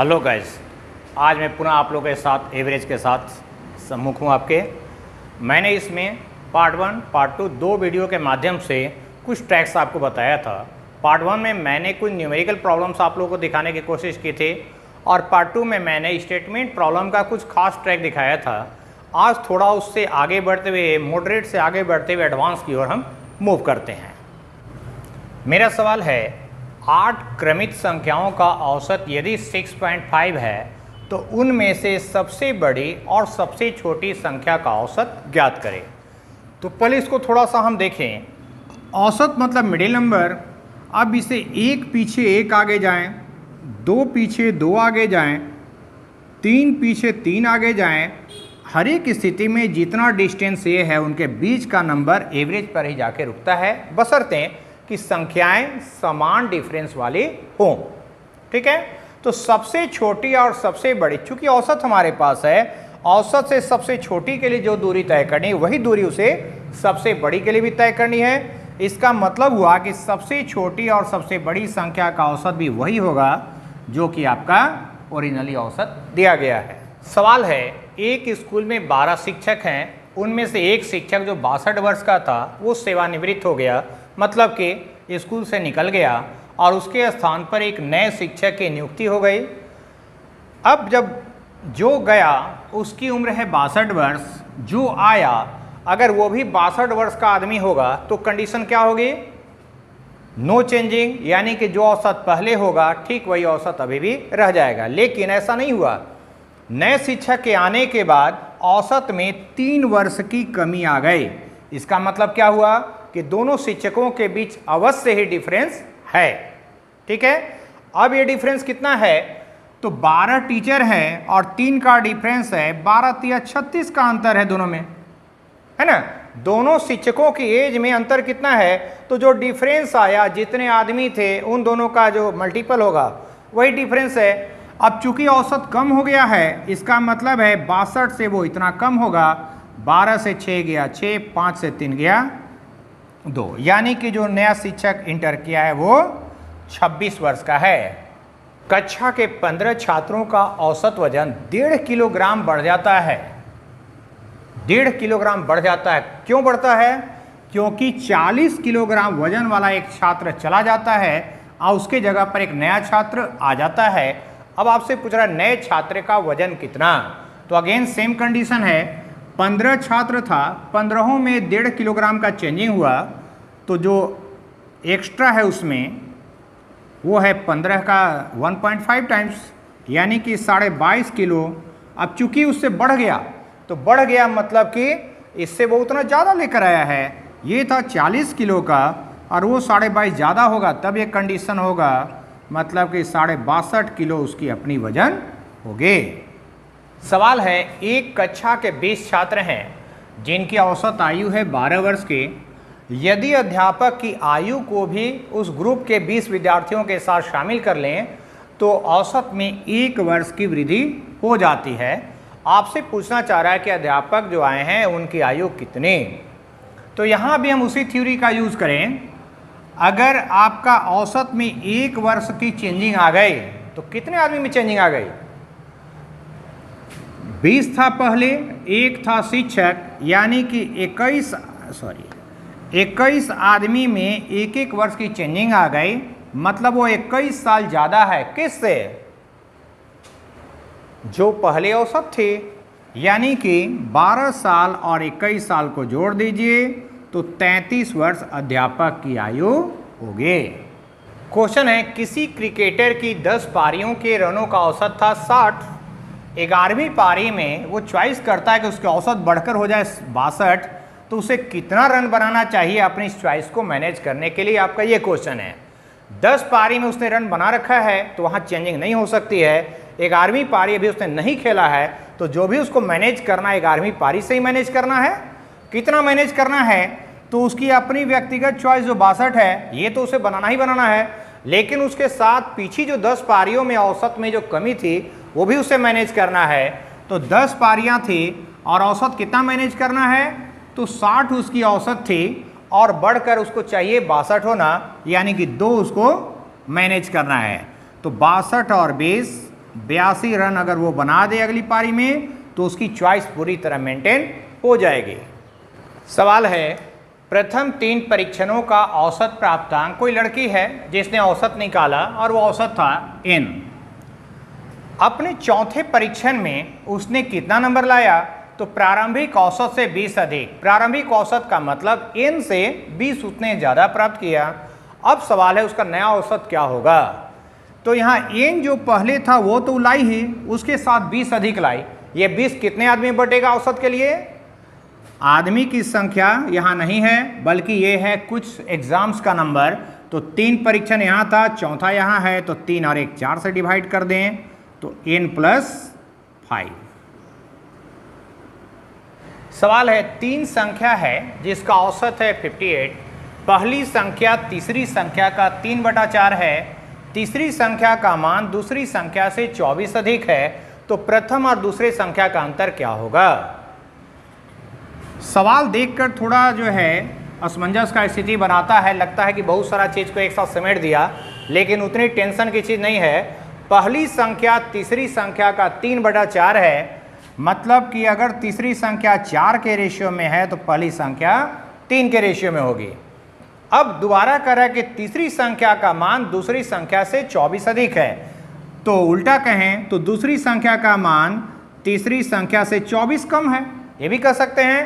Hello guys, आज मैं पुनः आप लोगों के साथ एवरेज के साथ सम्मुख हूँ आपके। मैंने इसमें पार्ट 1, पार्ट 2 दो वीडियो के माध्यम से कुछ ट्रैक्स आपको बताया था। पार्ट 1 में मैंने कुछ न्यूमेरिकल प्रॉब्लम्स आप लोगों को दिखाने की कोशिश की थी और पार्ट 2 में मैंने स्टेटमेंट प्रॉब्लम का कुछ खास ट्रैक दिखाया था। आज थोड़ा उससे आगे बढ़ते हुए, मॉडरेट से आगे बढ़ते हुए एडवांस की ओर हम मूव करते हैं। मेरा सवाल है, 8 क्रमित संख्याओं का औसत यदि 6.5 है तो उनमें से सबसे बड़ी और सबसे छोटी संख्या का औसत ज्ञात करें। तो पहले इसको थोड़ा सा हम देखें। औसत मतलब मिडिल नंबर। अब इसे एक पीछे एक आगे जाएं, दो पीछे दो आगे जाएं, तीन पीछे तीन आगे जाएं। हर एक स्थिति में जितना डिस्टेंस ये है उनके बीच का नंबर एवरेज पर ही जाके रुकता है, बशर्ते कि संख्याएं समान डिफरेंस वाली हों। ठीक है, तो सबसे छोटी और सबसे बड़ी, चूंकि औसत हमारे पास है, औसत से सबसे छोटी के लिए जो दूरी तय करनी है वही दूरी उसे सबसे बड़ी के लिए भी तय करनी है। इसका मतलब हुआ कि सबसे छोटी और सबसे बड़ी संख्या का औसत भी वही होगा जो कि आपका ओरिजिनली औसत दिया गया है। सवाल है, एक स्कूल में 12 शिक्षक हैं, उनमें से एक शिक्षक जो 62 वर्ष का था वो सेवानिवृत्त हो गया, मतलब कि स्कूल से निकल गया और उसके स्थान पर एक नए शिक्षक की नियुक्ति हो गई। अब जब जो गया उसकी उम्र है 62 वर्ष, जो आया अगर वो भी 62 वर्ष का आदमी होगा तो कंडीशन क्या होगी? नो चेंजिंग, यानी कि जो औसत पहले होगा ठीक वही औसत अभी भी रह जाएगा। लेकिन ऐसा नहीं हुआ। नए शिक्षक के आने के बाद औसत में 3 वर्ष की कमी आ गई। इसका मतलब क्या हुआ कि दोनों शिक्षकों के बीच अवश्य ही डिफरेंस है। ठीक है, अब ये डिफरेंस कितना है? तो 12 टीचर हैं और 3 का डिफरेंस है, 12 3 36 का अंतर है दोनों में, है ना। दोनों शिक्षकों की एज में अंतर कितना है? तो जो डिफरेंस आया, जितने आदमी थे उन दोनों का जो मल्टीपल होगा वही डिफरेंस है। अब चूंकि औसत कम हो गया है, इसका मतलब है 62 से वो इतना कम होगा, 12 से 6 गया 6, 5 से 3 गया 2, यानी कि जो नया शिक्षक इंटर किया है वो 26 वर्ष का है। कक्षा के 15 छात्रों का औसत वजन 1.5 किलोग्राम बढ़ जाता है। 1.5 किलोग्राम बढ़ जाता है। क्यों बढ़ता है? क्योंकि 40 किलोग्राम वजन वाला एक छात्र चला जाता है और उसके जगह पर एक नया छात्र आ जाता है। अब आपसे पूछ रहा है नए छात्र का वजन कितना? तो अगेन सेम कंडीशन है, 15 छात्र था, 15 में 1.5 किलोग्राम का चेंजिंग हुआ, तो जो एक्स्ट्रा है उसमें वो है 15 का 1.5 टाइम्स, यानी कि 22.5 किलो। अब चूंकि उससे बढ़ गया, तो बढ़ गया मतलब कि इससे वो उतना ज़्यादा लेकर आया है। ये था 40 किलो का और वो 22.5 ज़्यादा होगा, तब ये कंडीशन होगा, मतलब कि 62.5 किलो उसकी अपनी वजन होगी। सवाल है, एक कक्षा के 20 छात्र हैं जिनकी औसत आयु है 12 वर्ष की। यदि अध्यापक की आयु को भी उस ग्रुप के 20 विद्यार्थियों के साथ शामिल कर लें तो औसत में 1 वर्ष की वृद्धि हो जाती है। आपसे पूछना चाह रहा है कि अध्यापक जो आए हैं उनकी आयु कितनी? तो यहाँ भी हम उसी थ्योरी का यूज़ करें। अगर आपका औसत में 1 वर्ष की चेंजिंग आ गई तो कितने आदमी में चेंजिंग आ गई? 20 था पहले, 1 था शिक्षक, यानी कि 21 आदमी में 1 वर्ष की चेंजिंग आ गई, मतलब वो 21 साल ज़्यादा है। किससे? जो पहले औसत थी, यानी कि 12 साल और 21 साल को जोड़ दीजिए तो 33 वर्ष अध्यापक की आयु होगी। क्वेश्चन है, किसी क्रिकेटर की 10 पारियों के रनों का औसत था 60। 11वीं पारी में वो चॉइस करता है कि उसके औसत बढ़कर हो जाए 62, तो उसे कितना रन बनाना चाहिए अपनी इस चॉइस को मैनेज करने के लिए? आपका ये क्वेश्चन है। 10 पारी में उसने रन बना रखा है तो वहाँ चेंजिंग नहीं हो सकती है। 11वीं पारी अभी उसने नहीं खेला है, तो जो भी उसको मैनेज करना है 11वीं पारी से ही मैनेज करना है। कितना मैनेज करना है? तो उसकी अपनी व्यक्तिगत चॉइस जो 62 है, ये तो उसे बनाना ही बनाना है, लेकिन उसके साथ पीछे जो 10 पारियों में औसत में जो कमी थी वो भी उसे मैनेज करना है। तो 10 पारियां थी और औसत कितना मैनेज करना है? तो 60 उसकी औसत थी और बढ़कर उसको चाहिए 62 होना, यानी कि 2 उसको मैनेज करना है। तो 62 और 20 82 रन अगर वो बना दे अगली पारी में तो उसकी चॉइस पूरी तरह मेंटेन हो जाएगी। सवाल है, प्रथम 3 परीक्षणों का औसत प्राप्तांक, कोई लड़की है जिसने औसत निकाला और वो औसत था n। अपने चौथे परीक्षण में उसने कितना नंबर लाया? तो प्रारंभिक औसत से 20 अधिक। प्रारंभिक औसत का मतलब n से 20 उसने ज़्यादा प्राप्त किया। अब सवाल है उसका नया औसत क्या होगा? तो यहाँ n जो पहले था वो तो लाई ही, उसके साथ 20 अधिक लाई। ये 20 कितने आदमी में बटेगा औसत के लिए? आदमी की संख्या यहाँ नहीं है, बल्कि ये है कुछ एग्जाम्स का नंबर। तो 3 परीक्षण यहाँ था, चौथा यहाँ है, तो 3 और 1 4 से डिवाइड कर दें तो n+5। सवाल है, 3 संख्या है जिसका औसत है 58। पहली संख्या तीसरी संख्या का 3/4 है। तीसरी संख्या का मान दूसरी संख्या से 24 अधिक है, तो प्रथम और दूसरे संख्या का अंतर क्या होगा? सवाल देखकर थोड़ा जो है असमंजस का स्थिति बनाता है, लगता है कि बहुत सारा चीज़ को एक साथ समेट दिया, लेकिन उतनी टेंशन की चीज़ नहीं है। पहली संख्या तीसरी संख्या का 3/4 है, मतलब कि अगर तीसरी संख्या 4 के रेशियो में है तो पहली संख्या 3 के रेशियो में होगी। अब दोबारा कर रहा है कि तीसरी संख्या का मान दूसरी संख्या से 24 अधिक है, तो उल्टा कहें तो दूसरी संख्या का मान तीसरी संख्या से 24 कम है, ये भी कह सकते हैं।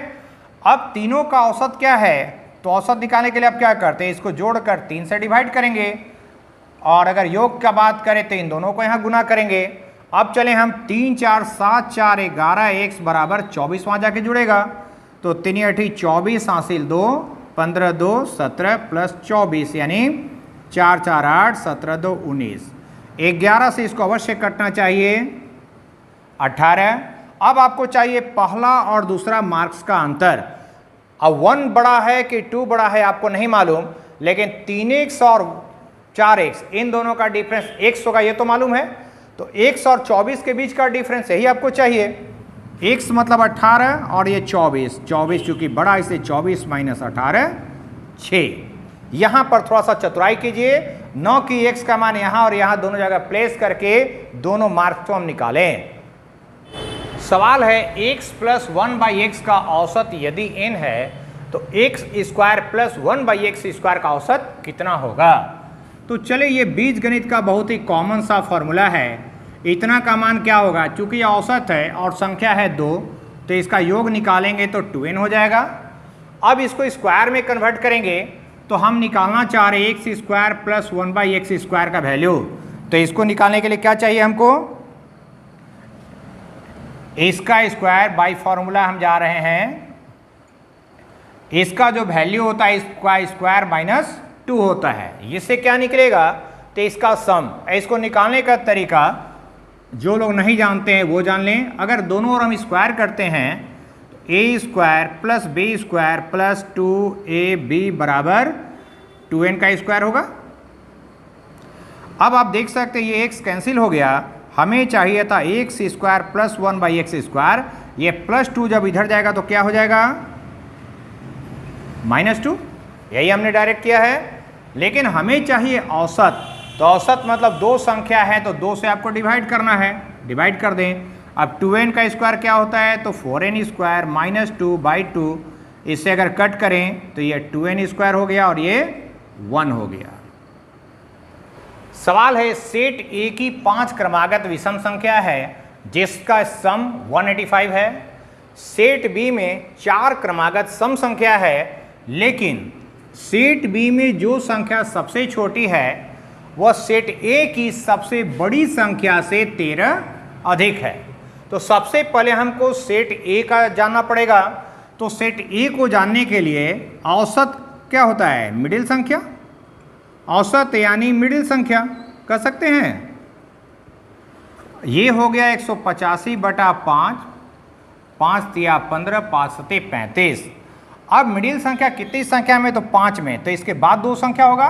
अब तीनों का औसत क्या है? तो औसत निकालने के लिए आप क्या करते हैं? इसको जोड़कर 3 से डिवाइड करेंगे, और अगर योग का बात करें तो इन दोनों को यहाँ गुना करेंगे। अब चले हम 3 4 7 4 11 x बराबर 24 वहाँ जाके जुड़ेगा, तो 3 8 24 हासिल 2 15 2 17 प्लस 24 यानी 4 4 8 17 2 19। 11 से इसको अवश्य कटना चाहिए 18। अब आपको चाहिए पहला और दूसरा मार्क्स का अंतर। अब 1 बड़ा है कि 2 बड़ा है आपको नहीं मालूम, लेकिन 3x और 4x इन दोनों का डिफरेंस x होगा, ये तो मालूम है। तो x और 24 के बीच का डिफरेंस यही आपको चाहिए। x मतलब 18 और ये 24, 24 चूंकि बड़ा इसलिए 24 - 18 6। यहाँ पर थोड़ा सा चतुराई कीजिए, 9 की x का मान यहाँ और यहाँ दोनों जगह प्लेस करके दोनों मार्क्स को हम निकालें। सवाल है, x + 1/x का औसत यदि n है तो x² + 1/x² का औसत कितना होगा? तो चले ये बीजगणित का बहुत ही कॉमन सा फॉर्मूला है। इतना का मान क्या होगा? चूंकि औसत है और संख्या है 2, तो इसका योग निकालेंगे तो 2n हो जाएगा। अब इसको स्क्वायर में कन्वर्ट करेंगे तो हम निकालना चाह रहे x² + 1/x² का वैल्यू। तो इसको निकालने के लिए क्या चाहिए हमको? इसका स्क्वायर बाय फॉर्मूला हम जा रहे हैं, इसका जो वैल्यू होता है इसका स्क्वायर -2 होता है। इससे क्या निकलेगा? तो इसका सम। इसको निकालने का तरीका जो लोग नहीं जानते हैं वो जान लें। अगर दोनों ओर हम स्क्वायर करते हैं तो a² + b² + 2ab बराबर 2n का स्क्वायर होगा। अब आप देख सकते हैं ये x कैंसिल हो गया, हमें चाहिए था x² + 1/x²। ये +2 जब इधर जाएगा तो क्या हो जाएगा? -2। यही हमने डायरेक्ट किया है, लेकिन हमें चाहिए औसत। तो औसत मतलब 2 संख्या है तो 2 से आपको डिवाइड करना है, डिवाइड कर दें। अब 2n का स्क्वायर क्या होता है? तो 4n² - 2/2। इससे अगर कट करें तो ये 2n² हो गया और ये 1 हो गया। सवाल है, सेट ए की 5 क्रमागत विषम संख्या है जिसका सम 185 है। सेट बी में 4 क्रमागत सम संख्या है, लेकिन सेट बी में जो संख्या सबसे छोटी है वह सेट ए की सबसे बड़ी संख्या से 13 अधिक है। तो सबसे पहले हमको सेट ए का जानना पड़ेगा। तो सेट ए को जानने के लिए औसत क्या होता है? मिडिल संख्या। औसत यानी मिडिल संख्या कह सकते हैं। ये हो गया 185/5, 5 तिया 15, 5 सते 35। अब मिडिल संख्या कितनी संख्या में? तो 5 में। तो इसके बाद 2 संख्या होगा,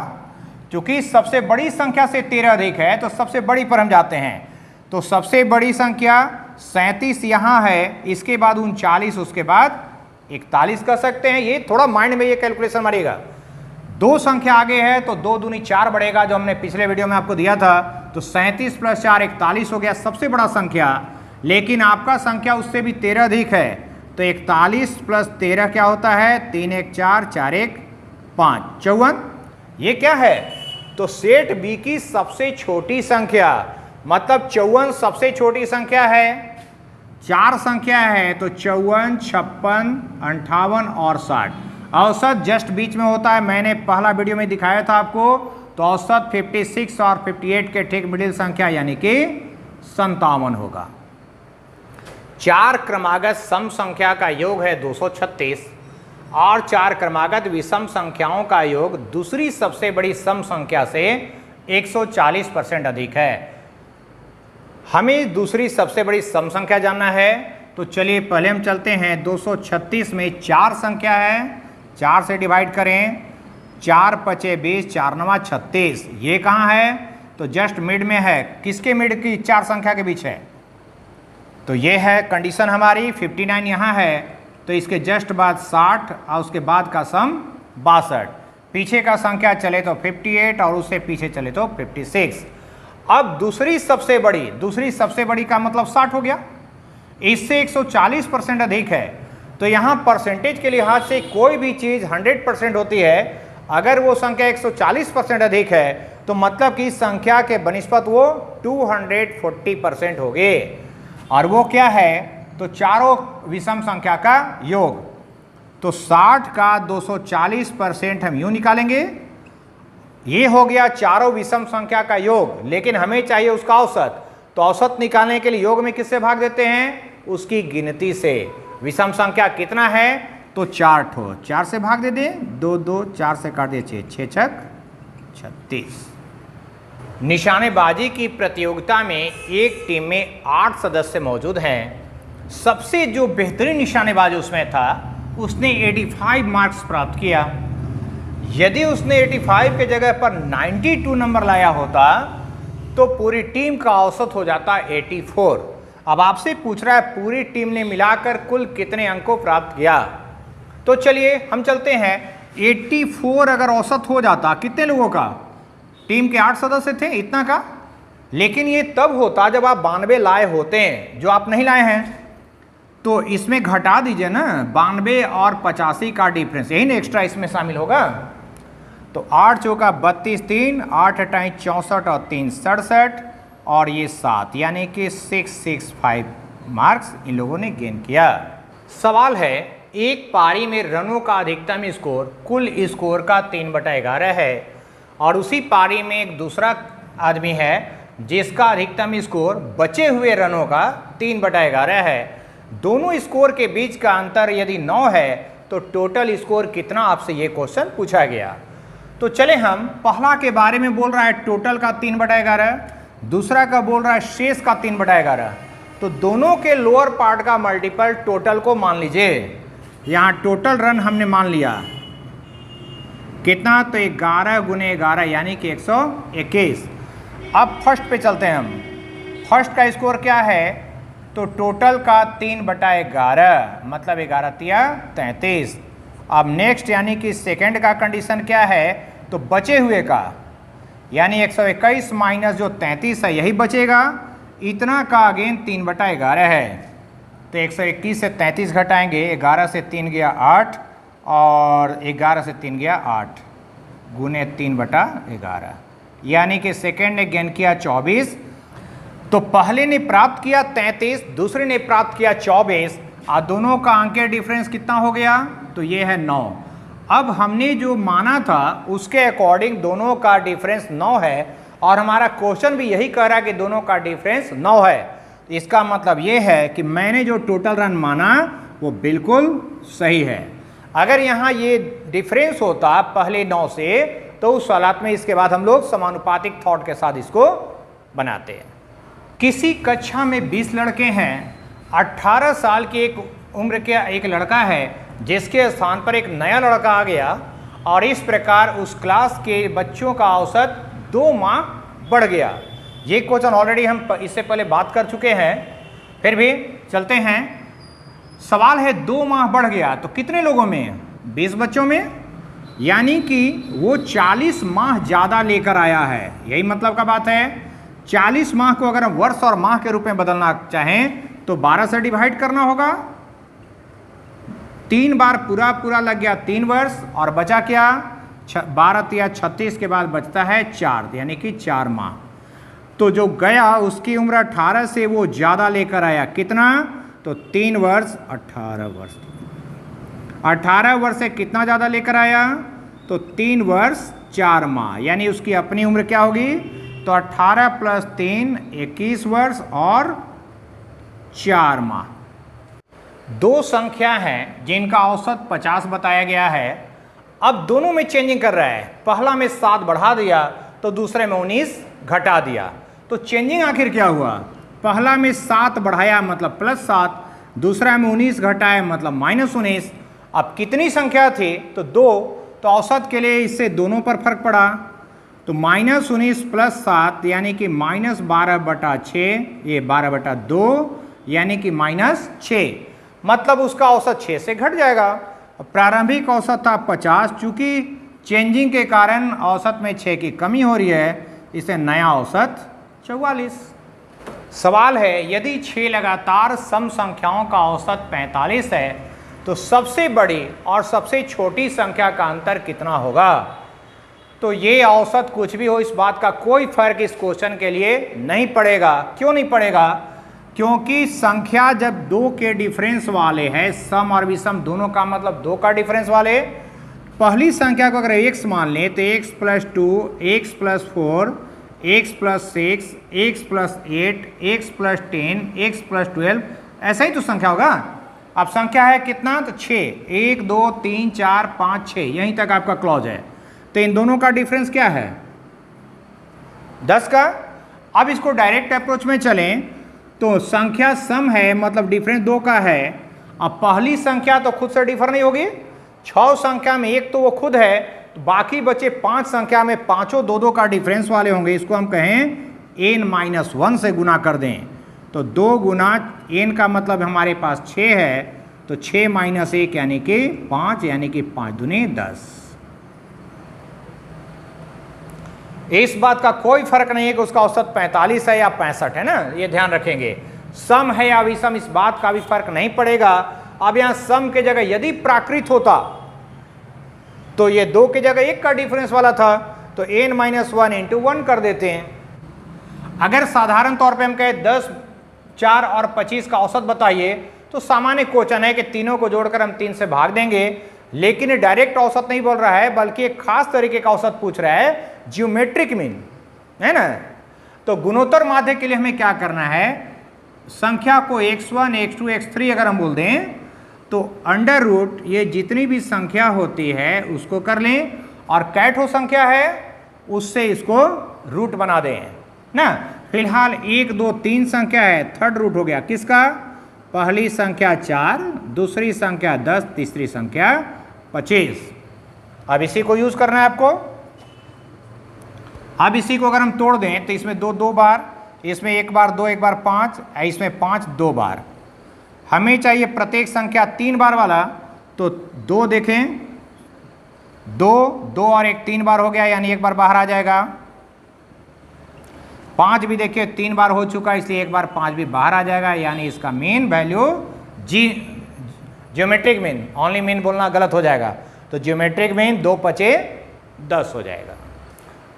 क्योंकि सबसे बड़ी संख्या से 13 अधिक है तो सबसे बड़ी पर हम जाते हैं। तो सबसे बड़ी संख्या 37 यहाँ है, इसके बाद 39, उसके बाद 41 कह सकते हैं। ये थोड़ा माइंड में ये कैलकुलेशन मारिएगा। 2 संख्या आगे है तो 2 दूनी 4 बढ़ेगा, जो हमने पिछले वीडियो में आपको दिया था। तो 37 प्लस 4 41 हो गया सबसे बड़ा संख्या, लेकिन आपका संख्या उससे भी 13 अधिक है। तो 41 प्लस 13 क्या होता है? 3 1 4 4 1 5 54। ये क्या है? तो सेट बी की सबसे छोटी संख्या, मतलब 54 सबसे छोटी संख्या है। 4 संख्या है तो 54, 56, 58 और 60। औसत जस्ट बीच में होता है, मैंने पहला वीडियो में दिखाया था आपको। तो औसत 56 और 58 के ठीक मिडिल संख्या यानी कि 57 होगा। 4 क्रमागत सम संख्या का योग है 236 और 4 क्रमागत विषम संख्याओं का योग दूसरी सबसे बड़ी सम संख्या से 140% अधिक है। हमें दूसरी सबसे बड़ी सम संख्या जानना है, तो चलिए पहले हम चलते हैं। 236 में 4 संख्या है, 4 से डिवाइड करें, 4 पचे 20, 4 नवा 36। ये कहाँ है? तो जस्ट मिड में है। किसके मिड की? 4 संख्या के बीच है। तो ये है कंडीशन हमारी। 59 यहाँ है, तो इसके जस्ट बाद 60 और उसके बाद का सम 62। पीछे का संख्या चले तो 58 और उससे पीछे चले तो 56। अब दूसरी सबसे बड़ी का मतलब 60 हो गया, इससे 140% अधिक है। तो यहाँ परसेंटेज के लिहाज से कोई भी चीज़ 100% होती है। अगर वो संख्या 140% अधिक है तो मतलब कि संख्या के बनिस्पत वो 240% होगी। और वो क्या है? तो चारों विषम संख्या का योग। तो 60 का 240% हम यूं निकालेंगे, ये हो गया चारों विषम संख्या का योग। लेकिन हमें चाहिए उसका औसत, तो औसत निकालने के लिए योग में किससे भाग देते हैं? उसकी गिनती से। विषम संख्या कितना है? तो 4 ठो, 4 से भाग दे दें, 2 2 4 से काट दिए 6 6 छक 36। निशानेबाजी की प्रतियोगिता में एक टीम में 8 सदस्य मौजूद हैं। सबसे जो बेहतरीन निशानेबाज उसमें था उसने 85 मार्क्स प्राप्त किया। यदि उसने 85 के जगह पर 92 नंबर लाया होता तो पूरी टीम का औसत हो जाता 84। अब आपसे पूछ रहा है पूरी टीम ने मिलाकर कुल कितने अंकों प्राप्त किया। तो चलिए हम चलते हैं। 84 अगर औसत हो जाता कितने लोगों का? टीम के 8 सदस्य थे, इतना का। लेकिन ये तब होता जब आप 92 लाए होते हैं, जो आप नहीं लाए हैं। तो इसमें घटा दीजिए ना, 92 और 85 का डिफरेंस, यही ना एक्स्ट्रा इसमें शामिल होगा। तो 8 चौका 32, 3 8 अट्ठाईस 64 और 3 67 और ये 7, यानी कि 665 मार्क्स इन लोगों ने गेन किया। सवाल है, एक पारी में रनों का अधिकतम स्कोर कुल स्कोर का 3/11 है और उसी पारी में एक दूसरा आदमी है जिसका अधिकतम स्कोर बचे हुए रनों का 3/11 है। दोनों स्कोर के बीच का अंतर यदि 9 है तो टोटल स्कोर कितना? आपसे ये क्वेश्चन पूछा गया। तो चले हम, पहला के बारे में बोल रहा है टोटल का 3/11, दूसरा का बोल रहा है शेष का 3/11। तो दोनों के लोअर पार्ट का मल्टीपल टोटल को मान लीजिए। यहाँ टोटल रन हमने मान लिया कितना? तो 11 गुने 11 यानी कि 121। अब फर्स्ट पे चलते हैं हम। फर्स्ट का स्कोर क्या है? तो टोटल का 3/11 मतलब 11 तिया 33। अब नेक्स्ट यानी कि सेकंड का कंडीशन क्या है? तो बचे हुए का, यानी 121 माइनस जो 33 है यही बचेगा। इतना का अगेन 3/11 है। तो 121 से 33 घटाएंगे, 11 से 3 गया 8 और 11 से 3 गया 8 गुने 3/11, यानी कि सेकेंड ने गेन किया 24। तो पहले ने प्राप्त किया 33, दूसरे ने प्राप्त किया 24 और दोनों का अंकीय डिफरेंस कितना हो गया? तो ये है 9। अब हमने जो माना था उसके अकॉर्डिंग दोनों का डिफरेंस 9 है और हमारा क्वेश्चन भी यही कह रहा है कि दोनों का डिफरेंस 9 है। इसका मतलब ये है कि मैंने जो टोटल रन माना वो बिल्कुल सही है। अगर यहाँ ये डिफरेंस होता पहले 9 से तो उस हालत में इसके बाद हम लोग समानुपातिक थॉट के साथ इसको बनाते हैं। किसी कक्षा में 20 लड़के हैं, 18 साल की एक उम्र के एक लड़का है जिसके स्थान पर एक नया लड़का आ गया और इस प्रकार उस क्लास के बच्चों का औसत 2 माह बढ़ गया। ये क्वेश्चन ऑलरेडी हम इससे पहले बात कर चुके हैं, फिर भी चलते हैं। सवाल है 2 माह बढ़ गया तो कितने लोगों में? 20 बच्चों में, यानी कि वो 40 माह ज़्यादा लेकर आया है। यही मतलब का बात है। 40 माह को अगर हम वर्ष और माह के रूप में बदलना चाहें तो 12 से डिवाइड करना होगा। 3 बार पूरा पूरा लग गया 3 वर्ष, और बचा क्या 12 या 36 के बाद बचता है 4, यानी कि 4 माह। तो जो गया उसकी उम्र 18 से वो ज़्यादा लेकर आया, कितना? तो 3 वर्ष 18 वर्ष। 18 वर्ष से कितना ज़्यादा लेकर आया? तो 3 वर्ष 4 माह, यानी उसकी अपनी उम्र क्या होगी? तो 18 + 3 21 वर्ष और 4 माह। दो संख्या हैं जिनका औसत 50 बताया गया है। अब दोनों में चेंजिंग कर रहा है, पहला में 7 बढ़ा दिया तो दूसरे में 19 घटा दिया। तो चेंजिंग आखिर क्या हुआ? पहला में 7 बढ़ाया मतलब +7, दूसरा में 19 घटाया मतलब -19। अब कितनी संख्या थी? तो 2, तो औसत के लिए इससे दोनों पर फर्क पड़ा। तो -19 + 7 यानी कि -12/6, ये 12/2 यानी कि -6, मतलब उसका औसत 6 से घट जाएगा। प्रारंभिक औसत था 50, चूंकि चेंजिंग के कारण औसत में 6 की कमी हो रही है, इसे नया औसत 44। सवाल है, यदि 6 लगातार सम संख्याओं का औसत 45 है तो सबसे बड़ी और सबसे छोटी संख्या का अंतर कितना होगा? तो ये औसत कुछ भी हो, इस बात का कोई फर्क इस क्वेश्चन के लिए नहीं पड़ेगा। क्यों नहीं पड़ेगा? क्योंकि संख्या जब 2 के डिफरेंस वाले हैं, सम और विषम दोनों का मतलब 2 का डिफरेंस वाले, पहली संख्या को अगर x मान लें तो x + 2, x + 4, x + 6, x + 8, x + 10, x + 12, ऐसा ही तो संख्या होगा। अब संख्या है कितना? तो 6, 1 2 3 4 5 6, यहीं तक आपका क्लॉज है। तो इन दोनों का डिफरेंस क्या है? 10 का। अब इसको डायरेक्ट अप्रोच में चलें तो संख्या सम है मतलब डिफरेंस 2 का है। अब पहली संख्या तो खुद से डिफर नहीं होगी, 6 संख्या में एक तो वो खुद है, तो बाकी बचे 5 संख्या में पांचों 2-2 का डिफरेंस वाले होंगे। इसको हम कहें n-1 से गुना कर दें, तो 2 गुना n का मतलब हमारे पास 6 है, तो 6 - 1 यानी कि 5, यानी कि 5 दूनी 10। इस बात का कोई फर्क नहीं है कि उसका औसत 45 है या 65 है ना, ये ध्यान रखेंगे। सम है या विषम, इस बात का भी फर्क नहीं पड़ेगा। अब यहां सम के जगह यदि प्राकृत होता तो ये 2 की जगह 1 का डिफरेंस वाला था, तो n-1 × 1 कर देते हैं। अगर साधारण तौर पे हम कहें 10, 4 और 25 का औसत बताइए, तो सामान्य क्वेश्चन है कि तीनों को जोड़कर हम 3 से भाग देंगे, लेकिन डायरेक्ट औसत नहीं बोल रहा है, बल्कि एक खास तरीके का औसत पूछ रहा है, ज्योमेट्रिक मीन, है ना। तो गुणोत्तर माध्य के लिए हमें क्या करना है? संख्या को x1, x2, x3 अगर हम बोल दें तो √ ये जितनी भी संख्या होती है उसको कर लें, और कैट संख्या है उससे इसको रूट बना दें ना। फिलहाल 1 2 3 संख्या है, थर्ड रूट हो गया किसका? पहली संख्या 4, दूसरी संख्या 10, तीसरी संख्या 25। अब इसी को यूज करना है आपको। अब इसी को अगर हम तोड़ दें तो इसमें 2 2 बार, इसमें 1 बार 2, 1 बार 5, इसमें 5 2 बार। हमें चाहिए प्रत्येक संख्या 3 बार वाला, तो 2 देखें, 2 2 और 1 3 बार हो गया, यानी 1 बार बाहर आ जाएगा। 5 भी देखिए 3 बार हो चुका, इसलिए 1 बार 5 भी बाहर आ जाएगा, यानी इसका mean value geometric mean, only mean बोलना गलत हो जाएगा, तो ज्योमेट्रिक मीन 2 × 5 = 10 हो जाएगा।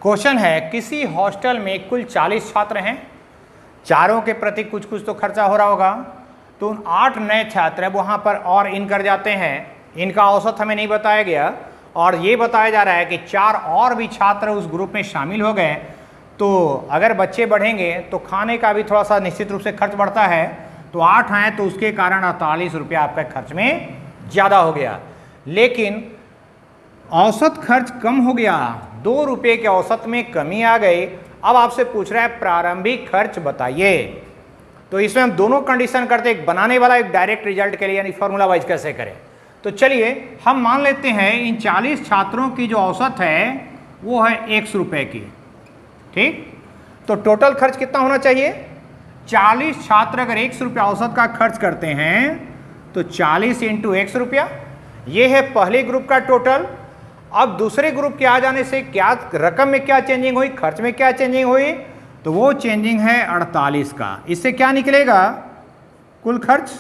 क्वेश्चन है, किसी हॉस्टल में कुल 40 छात्र हैं, चारों के प्रति कुछ कुछ तो खर्चा हो रहा होगा, तो 8 नए छात्र वहाँ पर और इन कर जाते हैं। इनका औसत हमें नहीं बताया गया, और ये बताया जा रहा है कि 4 और भी छात्र उस ग्रुप में शामिल हो गए, तो अगर बच्चे बढ़ेंगे तो खाने का भी थोड़ा सा निश्चित रूप से खर्च बढ़ता है। तो 8 हैं तो उसके कारण 48 रुपया आपका खर्च में ज़्यादा हो गया, लेकिन औसत खर्च कम हो गया, 2 रुपये के औसत में कमी आ गई। अब आपसे पूछ रहा है प्रारंभिक खर्च बताइए। तो इसमें हम दोनों कंडीशन करते, एक बनाने वाला, एक डायरेक्ट रिजल्ट के लिए, यानी फॉर्मूला वाइज कैसे करें। तो चलिए हम मान लेते हैं इन 40 छात्रों की जो औसत है वो है 100 रुपये की, ठीक। तो टोटल खर्च कितना होना चाहिए? 40 छात्र अगर 100 रुपया औसत का खर्च करते हैं तो 40 × 100 रुपया, ये है पहले ग्रुप का टोटल। अब दूसरे ग्रुप के आ जाने से क्या रकम में क्या चेंजिंग हुई, खर्च में क्या चेंजिंग हुई? तो वो चेंजिंग है 48 का। इससे क्या निकलेगा? कुल खर्च।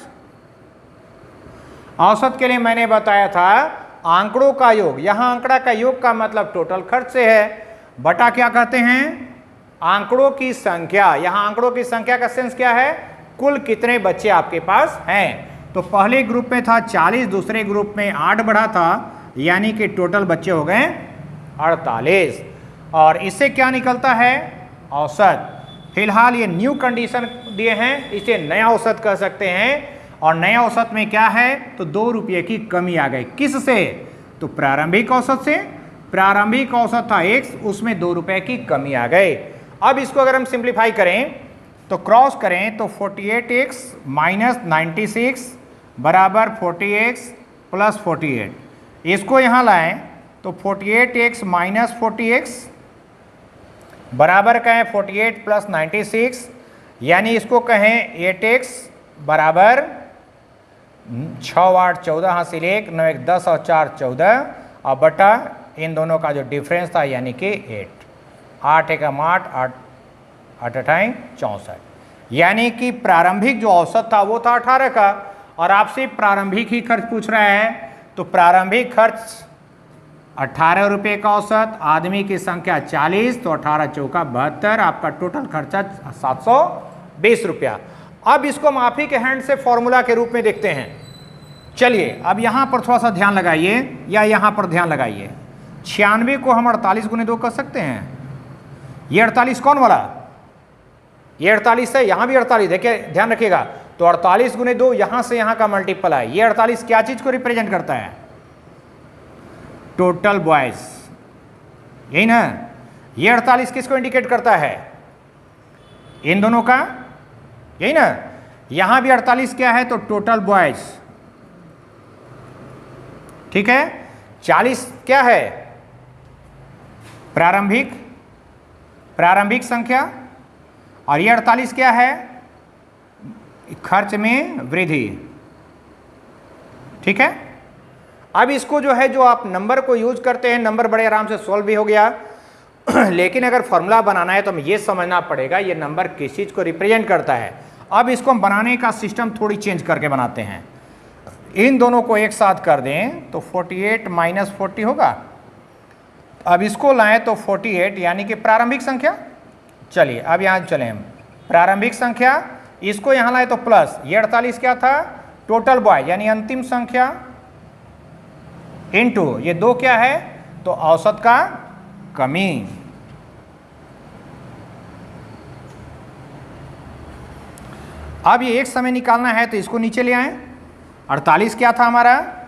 औसत के लिए मैंने बताया था आंकड़ों का योग, यहां आंकड़ा का योग का मतलब टोटल खर्च से है, बटा क्या कहते हैं? आंकड़ों की संख्या। यहां आंकड़ों की संख्या का सेंस क्या है? कुल कितने बच्चे आपके पास हैं। तो पहले ग्रुप में था 40, दूसरे ग्रुप में 8 बढ़ा था, यानी कि टोटल बच्चे हो गए 48। और इससे क्या निकलता है? औसत। फिलहाल ये न्यू कंडीशन दिए हैं, इसे नया औसत कह सकते हैं। और नया औसत में क्या है? तो 2 रुपये की कमी आ गई। किससे? तो प्रारंभिक औसत से। प्रारंभिक औसत था x, उसमें 2 रुपये की कमी आ गई। अब इसको अगर हम सिंप्लीफाई करें तो क्रॉस करें तो 48x माइनस 96 बराबर 40x प्लस 48। इसको यहाँ लाएं तो 48x माइनस 40x बराबर कहें 48 प्लस 96, यानी इसको कहें 8x बराबर 6 8 14 हासिल 1 9 1 10 और 4 14 और बटा इन दोनों का जो डिफरेंस था यानी कि 8 1 8 8 8 8 64, यानी कि प्रारंभिक जो औसत था वो था 18 का। और आपसे प्रारंभिक ही खर्च पूछ रहा है, तो प्रारंभिक खर्च 18 रुपये का औसत, आदमी की संख्या 40, तो 18 चौका 72, आपका टोटल खर्चा 720 रुपया। अब इसको हम आप ही के हैंड से फॉर्मूला के रूप में देखते हैं। चलिए अब यहाँ पर थोड़ा सा ध्यान लगाइए, या यहाँ पर ध्यान लगाइए। 96 को हम 48 गुने 2 कर सकते हैं। ये 48 कौन वाला? ये 48 है, यहाँ भी 48, देखिए ध्यान रखिएगा। तो 48 गुने 2 यहाँ से यहाँ का मल्टीपल है। ये 48 क्या चीज को रिप्रेजेंट करता है? टोटल बॉयज, यही ना। ये 48 किसको इंडिकेट करता है? इन दोनों का, यही ना। यहां भी 48 क्या है? तो टोटल बॉयज, ठीक है। 40 क्या है? प्रारंभिक संख्या। और ये 48 क्या है? खर्च में वृद्धि, ठीक है। अब इसको जो है, जो आप नंबर को यूज करते हैं, नंबर बड़े आराम से सॉल्व भी हो गया लेकिन अगर फॉर्मूला बनाना है तो हमें ये समझना पड़ेगा ये नंबर किस चीज को रिप्रेजेंट करता है। अब इसको हम बनाने का सिस्टम थोड़ी चेंज करके बनाते हैं। इन दोनों को एक साथ कर दें तो 48 माइनस 40 होगा। अब इसको लाएं तो 48, यानी कि प्रारंभिक संख्या। चलिए अब यहां चलें, प्रारंभिक संख्या, इसको यहां लाए तो प्लस, ये 48 क्या था? टोटल बॉय यानी अंतिम संख्या, इनटू ये 2 क्या है? तो औसत का कमी। अब ये एक समय निकालना है तो इसको नीचे ले आए। 48 क्या था हमारा?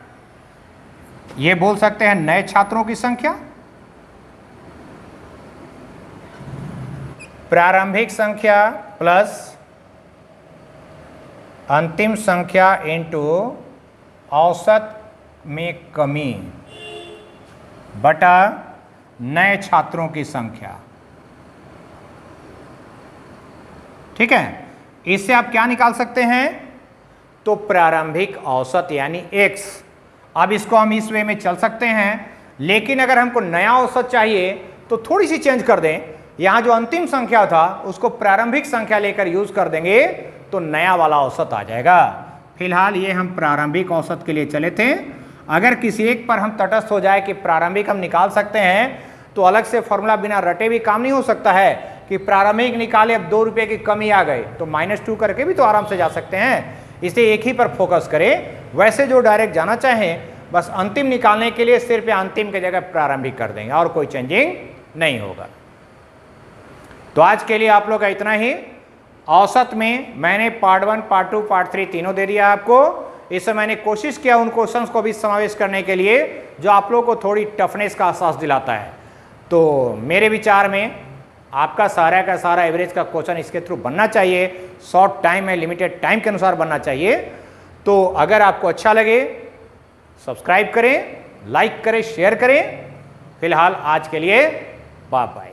ये बोल सकते हैं नए छात्रों की संख्या, प्रारंभिक संख्या प्लस अंतिम संख्या इनटू औसत में कमी बटा नए छात्रों की संख्या, ठीक है। इससे आप क्या निकाल सकते हैं? तो प्रारंभिक औसत यानी x। अब इसको हम इस वे में चल सकते हैं, लेकिन अगर हमको नया औसत चाहिए तो थोड़ी सी चेंज कर दें। यहां जो अंतिम संख्या था उसको प्रारंभिक संख्या लेकर यूज कर देंगे तो नया वाला औसत आ जाएगा। फिलहाल ये हम प्रारंभिक औसत के लिए चले थे। अगर किसी एक पर हम तटस्थ हो जाए कि प्रारंभिक हम निकाल सकते हैं, तो अलग से फॉर्मूला बिना रटे भी काम नहीं हो सकता है कि प्रारंभिक निकाले, अब 2 रुपये की कमी आ गई तो -2 करके भी तो आराम से जा सकते हैं। इसलिए एक ही पर फोकस करें। वैसे जो डायरेक्ट जाना चाहें, बस अंतिम निकालने के लिए सिर्फ अंतिम की जगह प्रारंभिक कर देंगे और कोई चेंजिंग नहीं होगा। तो आज के लिए आप लोग का इतना ही। औसत में मैंने पार्ट 1, पार्ट 2, पार्ट 3 तीनों दे दिया आपको। इससे मैंने कोशिश किया उन क्वेश्चंस को भी समावेश करने के लिए जो आप लोगों को थोड़ी टफनेस का एहसास दिलाता है। तो मेरे विचार में आपका सारा का सारा एवरेज का क्वेश्चन इसके थ्रू बनना चाहिए। शॉर्ट टाइम में, लिमिटेड टाइम के अनुसार बनना चाहिए। तो अगर आपको अच्छा लगे सब्सक्राइब करें, लाइक करें, शेयर करें। फिलहाल आज के लिए बाय बाय।